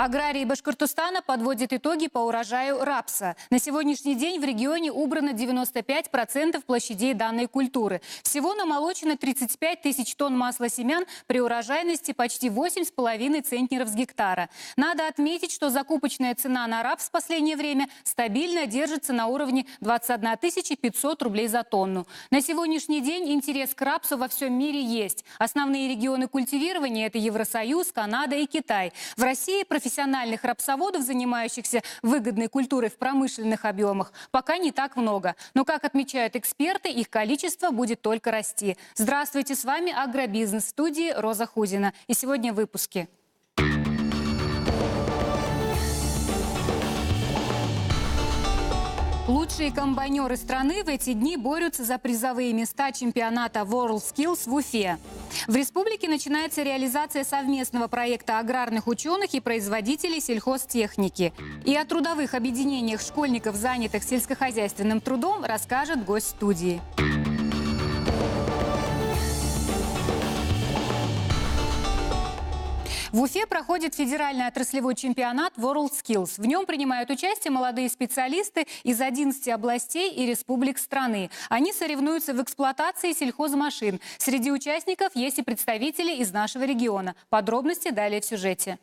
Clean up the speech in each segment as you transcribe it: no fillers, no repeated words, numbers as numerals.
Аграрии Башкортостана подводят итоги по урожаю рапса. На сегодняшний день в регионе убрано 95% площадей данной культуры. Всего намолочено 35 тысяч тонн масла семян при урожайности почти 8,5 центнеров с гектара. Надо отметить, что закупочная цена на рапс в последнее время стабильно держится на уровне 21 500 рублей за тонну. На сегодняшний день интерес к рапсу во всем мире есть. Основные регионы культивирования – это Евросоюз, Канада и Китай. В России профессиональных рапсоводов, занимающихся выгодной культурой в промышленных объемах, пока не так много. Но, как отмечают эксперты, их количество будет только расти. Здравствуйте, с вами «Агробизнес», в студии Роза Худина. И сегодня в выпуске. Лучшие комбайнеры страны в эти дни борются за призовые места чемпионата WorldSkills в Уфе. В республике начинается реализация совместного проекта аграрных ученых и производителей сельхозтехники. И о трудовых объединениях школьников, занятых сельскохозяйственным трудом, расскажет гость студии. В Уфе проходит федеральный отраслевой чемпионат WorldSkills. В нем принимают участие молодые специалисты из 11 областей и республик страны. Они соревнуются в эксплуатации сельхозмашин. Среди участников есть и представители из нашего региона. Подробности далее в сюжете.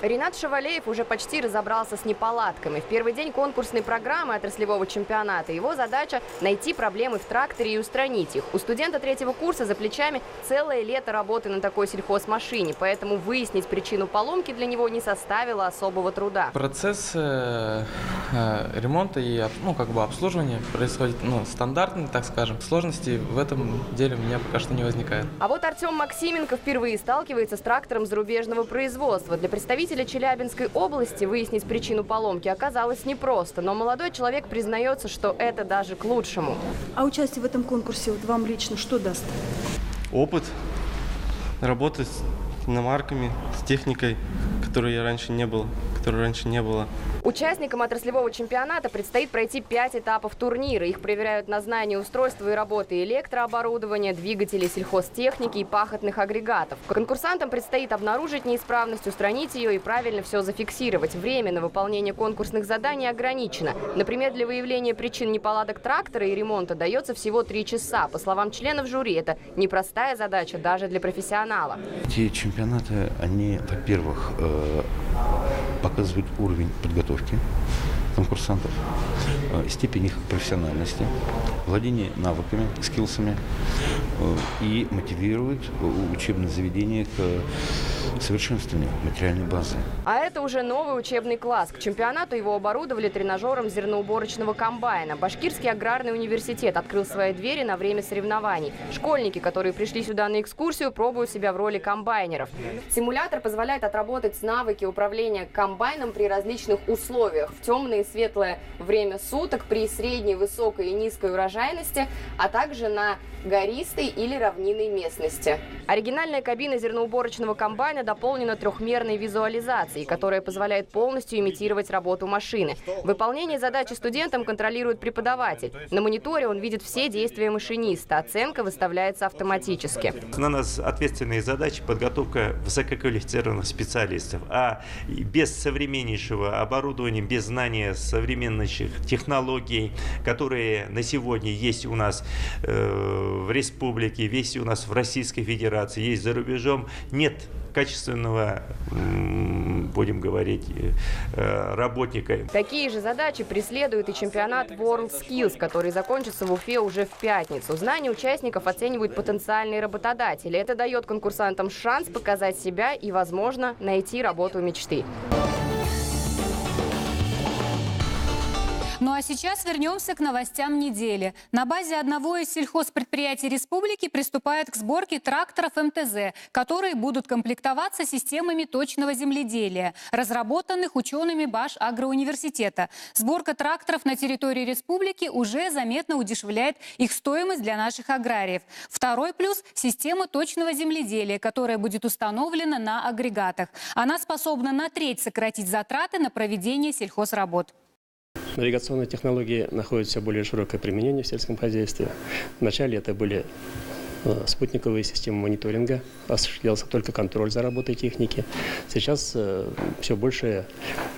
Ринат Шавалеев уже почти разобрался с неполадками. В первый день конкурсной программы отраслевого чемпионата его задача – найти проблемы в тракторе и устранить их. У студента третьего курса за плечами целое лето работы на такой сельхозмашине, поэтому выяснить причину поломки для него не составило особого труда. Процесс ремонта и обслуживания происходит стандартно, так скажем. Сложностей в этом деле у меня пока что не возникает. А вот Артем Максименко впервые сталкивается с трактором зарубежного производства. Для представителей Челябинской области выяснить причину поломки оказалось непросто, но молодой человек признается, что это даже к лучшему. А участие в этом конкурсе вам лично что даст? Опыт, работать с иномарками, с техникой, которой раньше не было. Участникам отраслевого чемпионата предстоит пройти 5 этапов турнира. Их проверяют на знание устройства и работы электрооборудования, двигателей сельхозтехники и пахотных агрегатов. Конкурсантам предстоит обнаружить неисправность, устранить ее и правильно все зафиксировать. Время на выполнение конкурсных заданий ограничено. Например, для выявления причин неполадок трактора и ремонта дается всего 3 часа. По словам членов жюри, это непростая задача даже для профессионала. Эти чемпионаты, они, во-первых, показывают уровень подготовки конкурсантов, степень их профессиональности, владение навыками, скиллсами и мотивирует учебное заведение к совершенствованию материальной базы. А это уже новый учебный класс. К чемпионату его оборудовали тренажером зерноуборочного комбайна. Башкирский аграрный университет открыл свои двери на время соревнований. Школьники, которые пришли сюда на экскурсию, пробуют себя в роли комбайнеров. Симулятор позволяет отработать навыки управления комбайном при различных условиях. В темное и светлое время суток, при средней, высокой и низкой урожайности, а также на гористой или равнинной местности. Оригинальная кабина зерноуборочного комбайна дополнена трехмерной визуализацией, которая позволяет полностью имитировать работу машины. Выполнение задачи студентам контролирует преподаватель. На мониторе он видит все действия машиниста. Оценка выставляется автоматически. На нас ответственные задачи – подготовка высококвалифицированных специалистов. А без современнейшего оборудования, без знания современных технологий, которые на сегодня есть у нас в республике, есть у нас в Российской Федерации, есть за рубежом, нет качественного, будем говорить, работника. Такие же задачи преследует и чемпионат WorldSkills, который закончится в Уфе уже в пятницу. Знания участников оценивают потенциальные работодатели. Это дает конкурсантам шанс показать себя и, возможно, найти работу мечты. Ну а сейчас вернемся к новостям недели. На базе одного из сельхозпредприятий республики приступают к сборке тракторов МТЗ, которые будут комплектоваться системами точного земледелия, разработанных учеными Башагроуниверситета. Сборка тракторов на территории республики уже заметно удешевляет их стоимость для наших аграриев. Второй плюс – система точного земледелия, которая будет установлена на агрегатах. Она способна на треть сократить затраты на проведение сельхозработ. Навигационные технологии находят все более широкое применение в сельском хозяйстве. Вначале это были спутниковые системы мониторинга, осуществлялся только контроль за работой техники. Сейчас все большее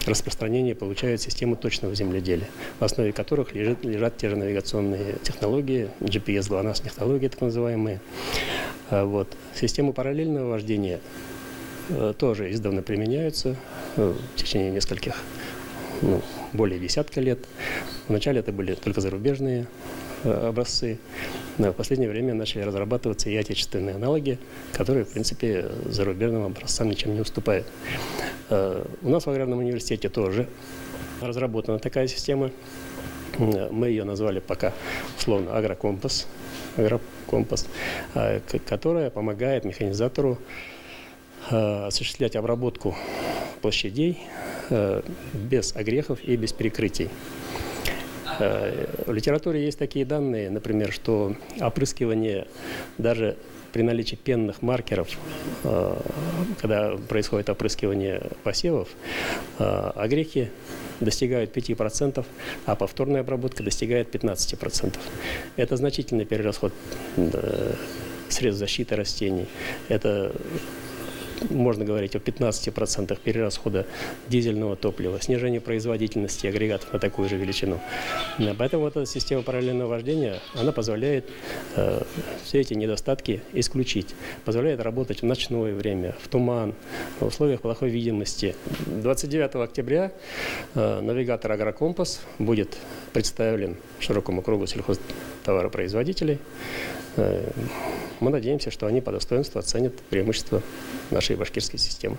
распространение получают системы точного земледелия, в основе которых лежат те же навигационные технологии, GPS, GLONASS технологии так называемые. Вот. Системы параллельного вождения тоже издавна применяются в течение нескольких, более десятка лет. Вначале это были только зарубежные образцы. Но в последнее время начали разрабатываться и отечественные аналоги, которые, в принципе, зарубежным образцам ничем не уступают. У нас в Аграрном университете тоже разработана такая система. Мы ее назвали пока условно «Агрокомпас», которая помогает механизатору осуществлять обработку площадей без огрехов и без перекрытий. В литературе есть такие данные, например, что опрыскивание даже при наличии пенных маркеров, когда происходит опрыскивание посевов, огрехи достигают 5%, а повторная обработка достигает 15%. Это значительный перерасход средств защиты растений. Это можно говорить о 15% перерасхода дизельного топлива, снижение производительности агрегатов на такую же величину. Поэтому эта система параллельного вождения, она позволяет все эти недостатки исключить. Позволяет работать в ночное время, в туман, в условиях плохой видимости. 29 октября навигатор «Агрокомпас» будет представлен широкому кругу сельхозтоваропроизводителей. Мы надеемся, что они по достоинству оценят преимущества нашей башкирской системы.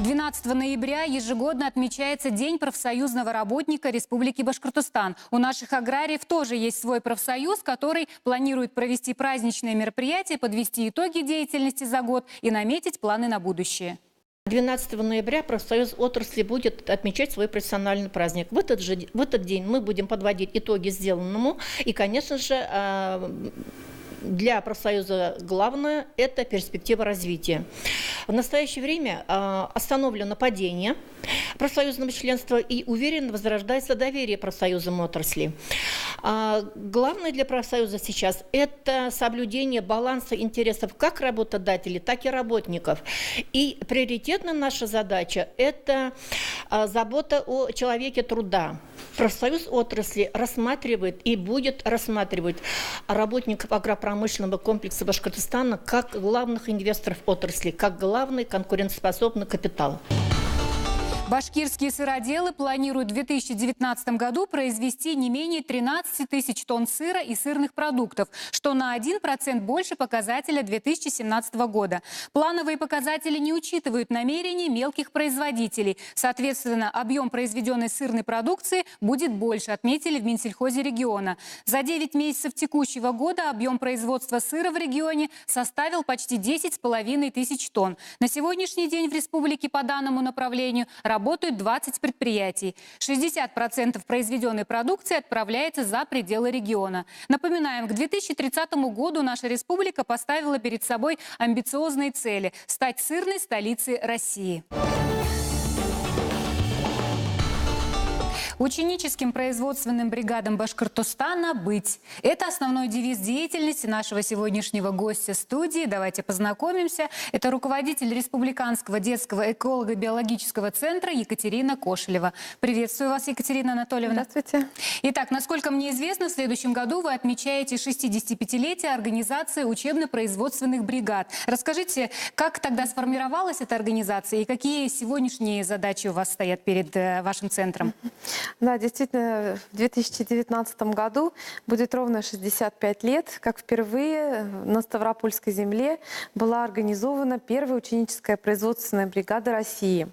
12 ноября ежегодно отмечается День профсоюзного работника Республики Башкортостан. У наших аграриев тоже есть свой профсоюз, который планирует провести праздничные мероприятия, подвести итоги деятельности за год и наметить планы на будущее. 12 ноября профсоюз отрасли будет отмечать свой профессиональный праздник. В этот день мы будем подводить итоги сделанному. И, конечно же, для профсоюза главное – это перспектива развития. В настоящее время остановлено падение профсоюзного членства и уверенно возрождается доверие профсоюзам отрасли. Главное для профсоюза сейчас – это соблюдение баланса интересов как работодателей, так и работников. И приоритетная наша задача – это забота о человеке труда. Профсоюз отрасли рассматривает и будет рассматривать работников агропромышленного комплекса Башкортостана как главных инвесторов отрасли, как главный конкурентоспособный капитал. Башкирские сыроделы планируют в 2019 году произвести не менее 13 тысяч тонн сыра и сырных продуктов, что на 1% больше показателя 2017 года. Плановые показатели не учитывают намерения мелких производителей. Соответственно, объем произведенной сырной продукции будет больше, отметили в Минсельхозе региона. За 9 месяцев текущего года объем производства сыра в регионе составил почти 10,5 тысяч тонн. На сегодняшний день в республике по данному направлению работают 20 предприятий. 60% произведенной продукции отправляется за пределы региона. Напоминаем, к 2030 году наша республика поставила перед собой амбициозные цели – стать сырной столицей России. Ученическим производственным бригадам Башкортостана «Быть». Это основной девиз деятельности нашего сегодняшнего гостя студии. Давайте познакомимся. Это руководитель Республиканского детского эколого-биологического центра Екатерина Кошелева. Приветствую вас, Екатерина Анатольевна. Здравствуйте. Итак, насколько мне известно, в следующем году вы отмечаете 65-летие организации учебно-производственных бригад. Расскажите, как тогда сформировалась эта организация и какие сегодняшние задачи у вас стоят перед вашим центром? Да, действительно, в 2019 году будет ровно 65 лет, как впервые на Ставропольской земле была организована первая ученическая производственная бригада России.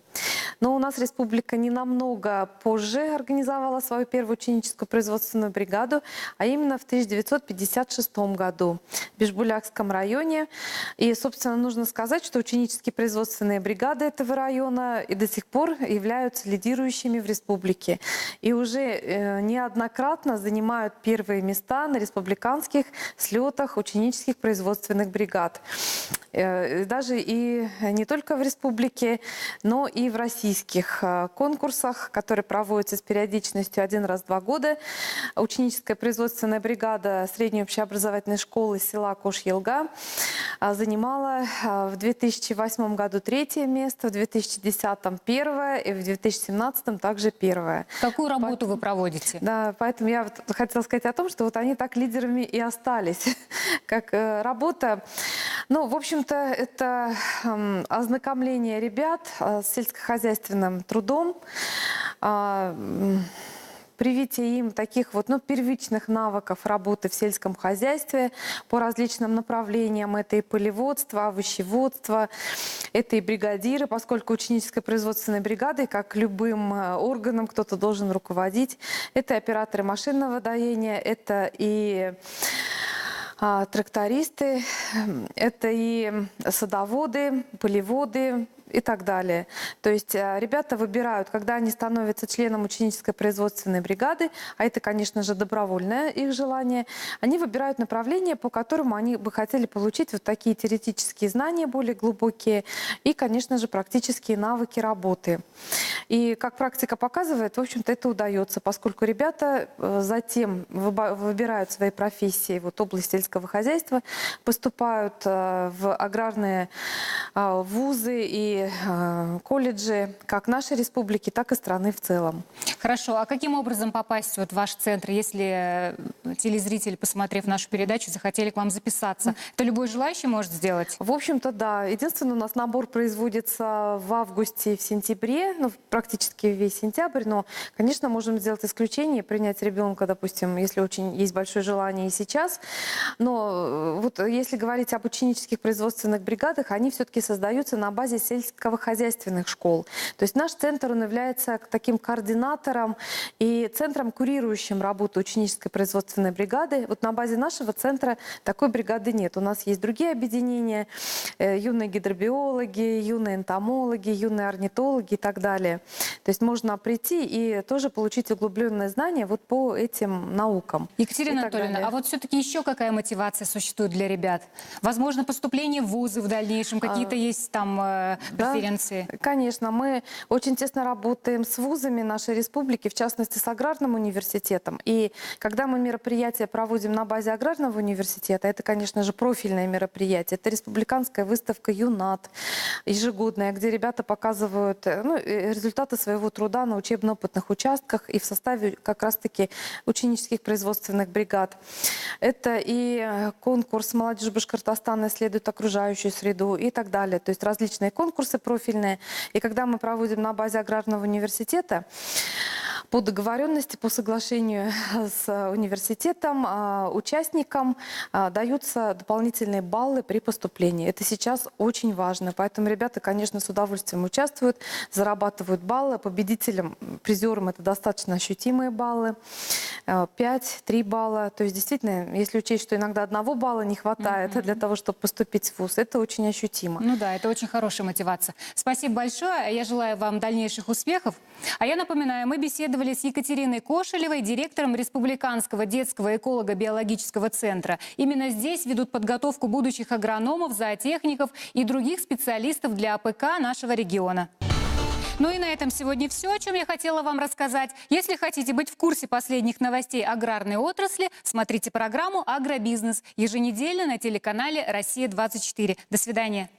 Но у нас республика не намного позже организовала свою первую ученическую производственную бригаду, а именно в 1956 году в Бишбулякском районе. И, собственно, нужно сказать, что ученические производственные бригады этого района и до сих пор являются лидирующими в республике. И уже неоднократно занимают первые места на республиканских слетах ученических производственных бригад. Даже и не только в республике, но и в России всероссийских конкурсах, которые проводятся с периодичностью 1 раз в 2 года. Ученическая производственная бригада средней общеобразовательной школы села Кош-Елга занимала в 2008 году 3-е место, в 2010 1-е и в 2017 также 1-е. Какую работу вы проводите? Да, поэтому я вот хотела сказать о том, что вот они так лидерами и остались. Как работа, ну, в общем-то, это ознакомление ребят с сельскохозяйственным трудом, привитие им таких вот, ну, первичных навыков работы в сельском хозяйстве по различным направлениям. Это и полеводство, овощеводство, это и бригадиры, поскольку ученической производственной бригадой, как любым органом, кто-то должен руководить. Это и операторы машинного доения, это и трактористы, это и садоводы, полеводы и так далее. То есть ребята выбирают, когда они становятся членом ученической производственной бригады, а это, конечно же, добровольное их желание, они выбирают направление, по которому они бы хотели получить вот такие теоретические знания более глубокие и, конечно же, практические навыки работы. И, как практика показывает, в общем-то, это удается, поскольку ребята затем выбирают свои профессии, вот область сельского хозяйства, поступают в аграрные вузы и колледжи как нашей республики, так и страны в целом. Хорошо. А каким образом попасть вот в ваш центр, если телезрители, посмотрев нашу передачу, захотели к вам записаться? Это любой желающий может сделать? В общем-то, да. Единственное, у нас набор производится в августе и в сентябре, ну, практически весь сентябрь, но, конечно, можем сделать исключение, принять ребенка, допустим, если очень есть большое желание и сейчас. Но вот если говорить об ученических производственных бригадах, они все-таки создаются на базе сельскохозяйственных школ. То есть наш центр, он является таким координатором и центром, курирующим работу ученической производственной бригады. Вот на базе нашего центра такой бригады нет. У нас есть другие объединения, юные гидробиологи, юные энтомологи, юные орнитологи и так далее. То есть можно прийти и тоже получить углубленное знание вот по этим наукам. Екатерина Анатольевна, а вот все-таки еще какая мотивация существует для ребят? Возможно, поступление в вузы в дальнейшем, какие-то есть там преференции? Да, конечно, мы очень тесно работаем с вузами нашей республики, в частности с аграрным университетом. И когда мы мероприятия проводим на базе аграрного университета, это, конечно же, профильное мероприятие. Это республиканская выставка «ЮНАТ» ежегодная, где ребята показывают результаты своего труда на учебно-опытных участках и в составе как раз-таки ученических производственных бригад. Это и конкурс «Молодежь Башкортостана исследует окружающую среду» и так далее. То есть различные конкурсы профильные. И когда мы проводим на базе аграрного университета, по договоренности, по соглашению с университетом, участникам даются дополнительные баллы при поступлении. Это сейчас очень важно. Поэтому ребята, конечно, с удовольствием участвуют, зарабатывают баллы. Победителям, призерам это достаточно ощутимые баллы. 5-3 балла. То есть действительно, если учесть, что иногда 1 балла не хватает для того, чтобы поступить в вуз, это очень ощутимо. Ну да, это очень хорошая мотивация. Спасибо большое. Я желаю вам дальнейших успехов. А я напоминаю, мы беседовали с Екатериной Кошелевой, директором Республиканского детского эколого-биологического центра. Именно здесь ведут подготовку будущих агрономов, зоотехников и других специалистов для АПК нашего региона. Ну и на этом сегодня все, о чем я хотела вам рассказать. Если хотите быть в курсе последних новостей аграрной отрасли, смотрите программу «Агробизнес» еженедельно на телеканале «Россия-24». До свидания.